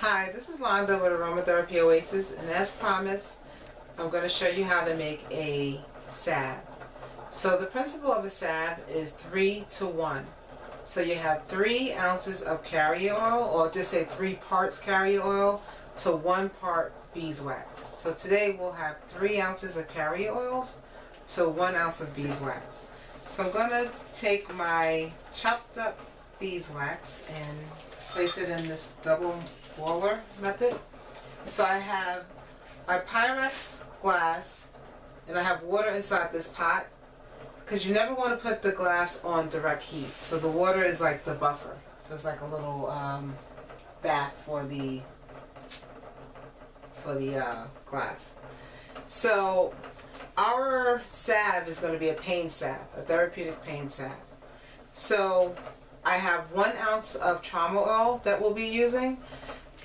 Hi, this is Londa with Aromatherapy Oasis, and as promised, I'm going to show you how to make a salve. So the principle of a salve is 3 to 1. So you have 3 ounces of carrier oil, or just say 3 parts carrier oil to 1 part beeswax. So today we'll have 3 ounces of carrier oils to 1 ounce of beeswax. So I'm going to take my chopped up beeswax and place it in this double boiler method. So I have my Pyrex glass and I have water inside this pot, because you never want to put the glass on direct heat. So the water is like the buffer. So it's like a little bath for the glass. So our salve is going to be a pain salve, a therapeutic pain salve. So I have 1 ounce of trauma oil that we'll be using.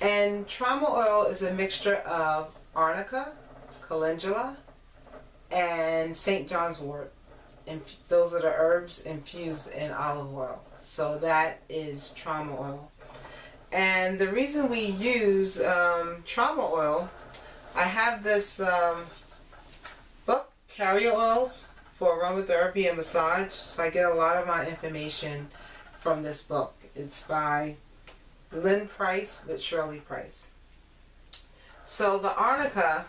And trauma oil is a mixture of arnica, calendula, and St. John's wort. And those are the herbs infused in olive oil. So that is trauma oil. And the reason we use trauma oil, I have this book, Carrier Oils for Aromatherapy and Massage. So I get a lot of my information from this book. It's by Lynn Price with Shirley Price. So the arnica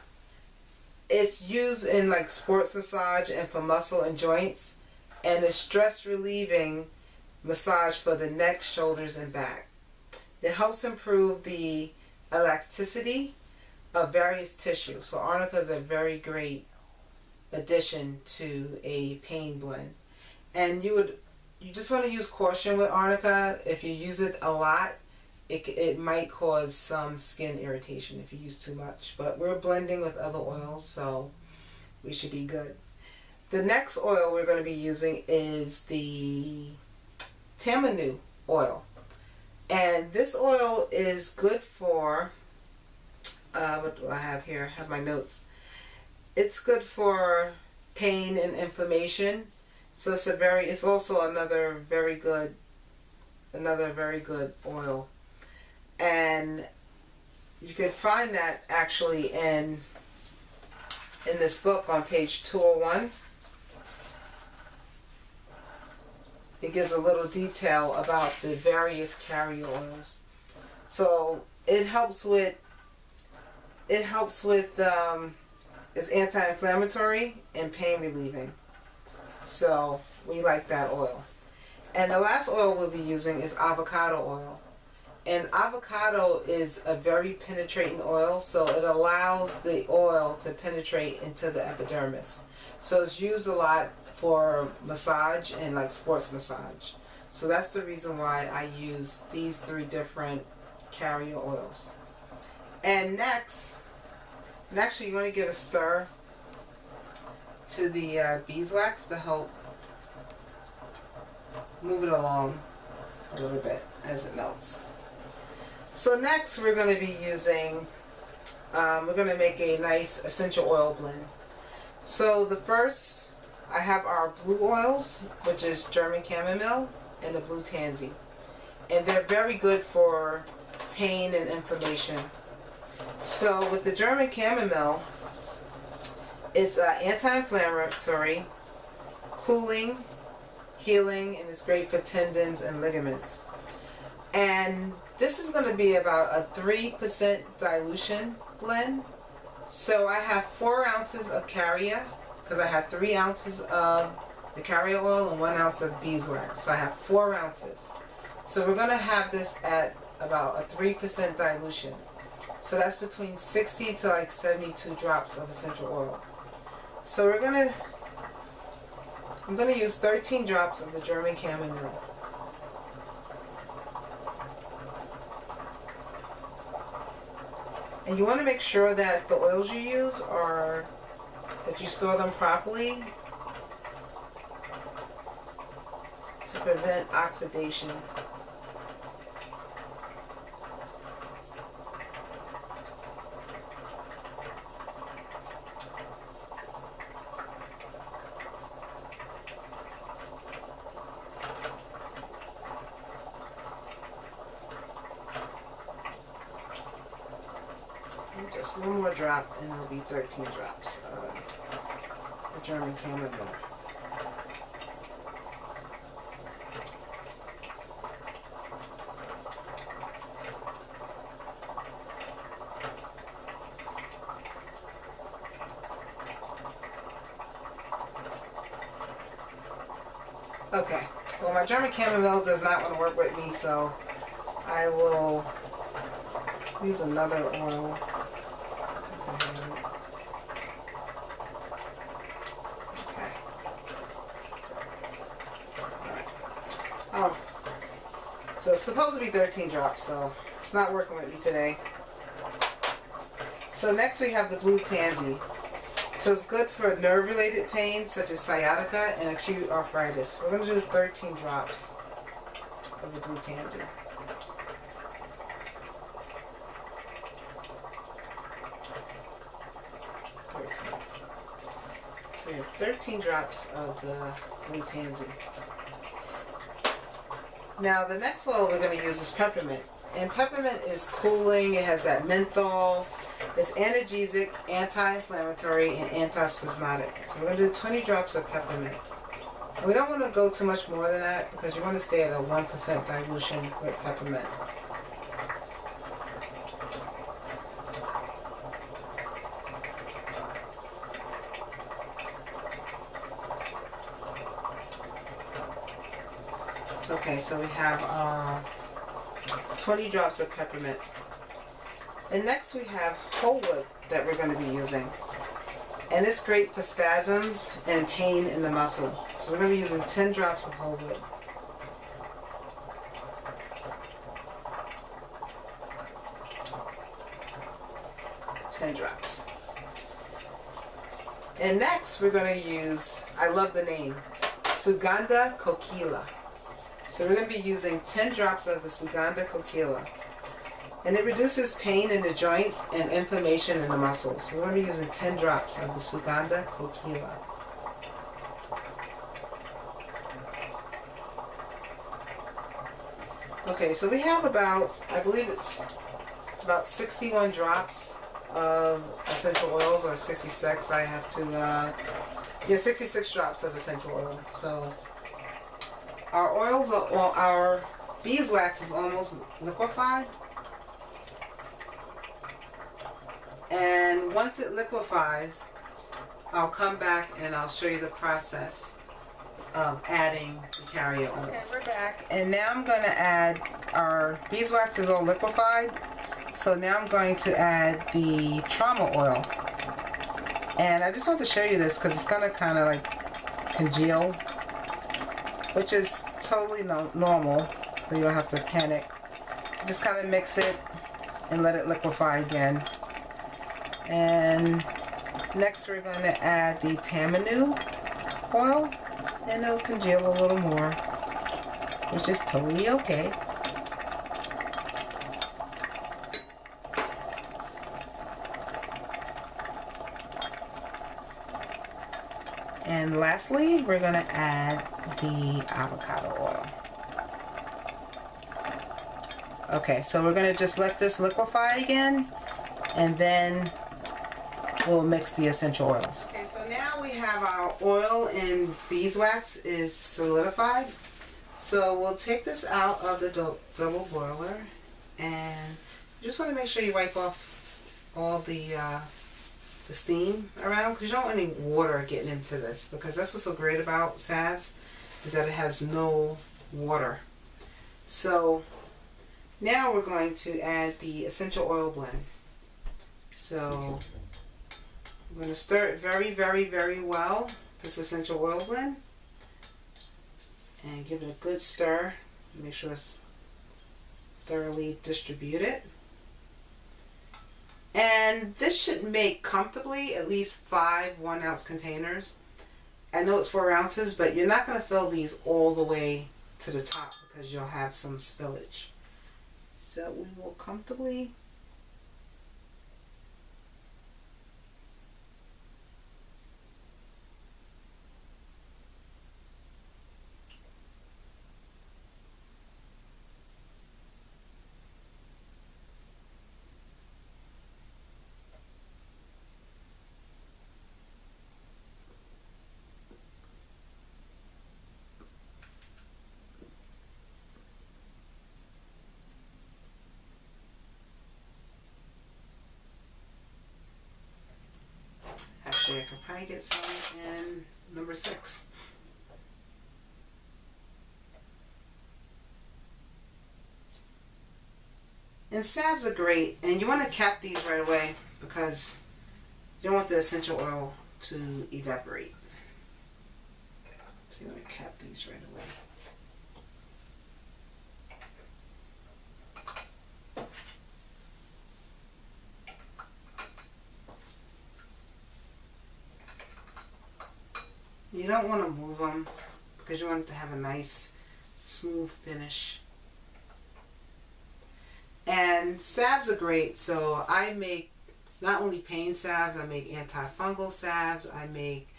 is used in like sports massage and for muscle and joints, and it's stress relieving massage for the neck, shoulders, and back. It helps improve the elasticity of various tissues. So arnica is a very great addition to a pain blend. And you just want to use caution with arnica. If you use it a lot, it might cause some skin irritation if you use too much. But we're blending with other oils, so we should be good. The next oil we're going to be using is the tamanu oil. And this oil is good for, what do I have here? I have my notes. It's good for pain and inflammation. So it's also another very good oil. And you can find that actually in this book on page 201. It gives a little detail about the various carrier oils. So it's anti-inflammatory and pain relieving. So we like that oil. And the last oil we'll be using is avocado oil. And avocado is a very penetrating oil, so it allows the oil to penetrate into the epidermis. So it's used a lot for massage and like sports massage. So that's the reason why I use these 3 different carrier oils. And next you're going to give a stir to the beeswax to help move it along a little bit as it melts. So next we're going to be using, we're going to make a nice essential oil blend. So the first, I have our blue oils, which is German chamomile and the blue tansy. And they're very good for pain and inflammation. So with the German chamomile, it's anti-inflammatory, cooling, healing, and it's great for tendons and ligaments. And this is going to be about a 3% dilution blend. So I have 4 ounces of carrier, because I have 3 ounces of the carrier oil and 1 ounce of beeswax. So I have 4 ounces. So we're going to have this at about a 3% dilution. So that's between 60 to like 72 drops of essential oil. So I'm going to use 13 drops of the German chamomile. And you want to make sure that the oils you use that you store them properly to prevent oxidation. just one more drop and it'll be 13 drops of the German chamomile. Okay, well my German chamomile does not want to work with me, so I will use another oil. Okay. Alright. Oh, so it's supposed to be 13 drops, so it's not working with me today. So next we have the blue tansy. So it's good for nerve-related pain such as sciatica and acute arthritis. We're going to do 13 drops of the blue tansy. So you have 13 drops of the blue tansy. Now the next oil we're going to use is peppermint. And peppermint is cooling, it has that menthol, it's analgesic, anti-inflammatory, and antispasmodic. So we're going to do 20 drops of peppermint. And we don't want to go too much more than that because you want to stay at a 1% dilution with peppermint. Okay, so we have 20 drops of peppermint. And next we have whole wood that we're going to be using. And it's great for spasms and pain in the muscle. So we're going to be using 10 drops of whole wood. Drops. And next we're going to use, I love the name, Sugandha Coquila. So we're going to be using 10 drops of the Sugandha Coquila. And it reduces pain in the joints and inflammation in the muscles. So we're going to be using 10 drops of the Sugandha Coquila. Okay, so we have about, I believe it's about 61 drops of essential oils, or 66. I have to, yeah, 66 drops of essential oil. So our oils are, well, our beeswax is almost liquefied. And once it liquefies, I'll come back and I'll show you the process of adding the carrier oils. Okay, we're back. And now I'm going to add, our beeswax is all liquefied. So now I'm going to add the trauma oil. And I just want to show you this because it's going to kind of like congeal, which is totally normal, so you don't have to panic. Just kind of mix it and let it liquefy again. And next we're going to add the tamanu oil, and it'll congeal a little more, which is totally okay. And lastly, we're going to add the avocado oil. Okay, so we're going to just let this liquefy again, and then we'll mix the essential oils. Okay, so now we have our oil and beeswax is solidified. So we'll take this out of the double boiler, and you just want to make sure you wipe off all the steam around, because you don't want any water getting into this, because that's what's so great about salves, is that it has no water. So now we're going to add the essential oil blend. So I'm going to stir it very, very, very well, this essential oil blend, and give it a good stir. Make sure it's thoroughly distributed. And this should make comfortably at least 5 1-ounce containers. I know it's 4 ounces, but you're not going to fill these all the way to the top because you'll have some spillage. So we will comfortably actually. I could probably get some in number 6. And salves are great, and you want to cap these right away because you don't want the essential oil to evaporate. So you want to cap these right away. You don't want to move them because you want it to have a nice smooth finish. And salves are great, so I make not only pain salves, I make antifungal salves, I make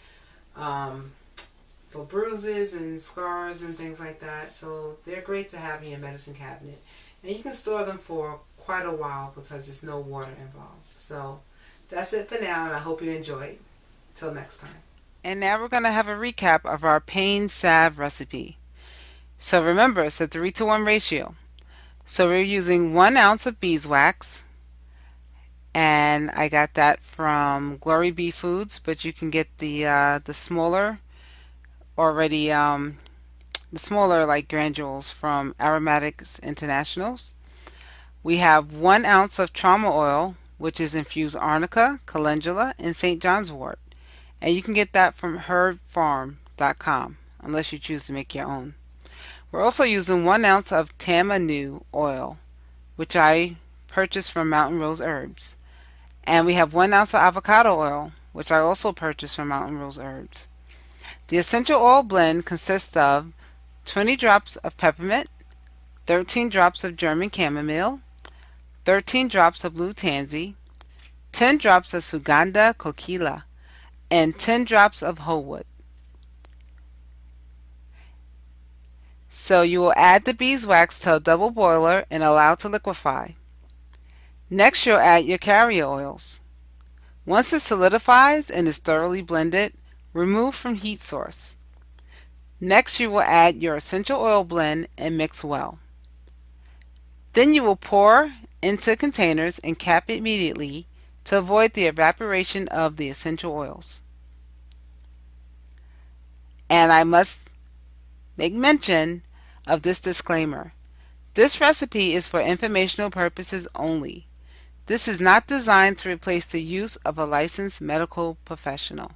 for bruises and scars and things like that. So they're great to have in your medicine cabinet. And you can store them for quite a while because there's no water involved. So that's it for now, and I hope you enjoyed. Till next time. And now we're going to have a recap of our pain salve recipe. So remember, it's a 3-to-1 ratio. So we're using 1 ounce of beeswax, and I got that from Glory Bee Foods, but you can get the smaller already the smaller like granules from Aromatics Internationals. We have 1 ounce of trauma oil, which is infused arnica, calendula, and St. John's wort. And you can get that from herbfarm.com unless you choose to make your own. We're also using 1 ounce of tamanu oil, which I purchased from Mountain Rose Herbs. And we have 1 ounce of avocado oil, which I also purchased from Mountain Rose Herbs. The essential oil blend consists of 20 drops of peppermint, 13 drops of German chamomile, 13 drops of blue tansy, 10 drops of Sugandha coquina, and 10 drops of whole wood. So you will add the beeswax to a double boiler and allow to liquefy. Next you'll add your carrier oils. Once it solidifies and is thoroughly blended, remove from heat source. Next you will add your essential oil blend and mix well. Then you will pour into containers and cap immediately to avoid the evaporation of the essential oils. And I must make mention of this disclaimer. This recipe is for informational purposes only. This is not designed to replace the use of a licensed medical professional.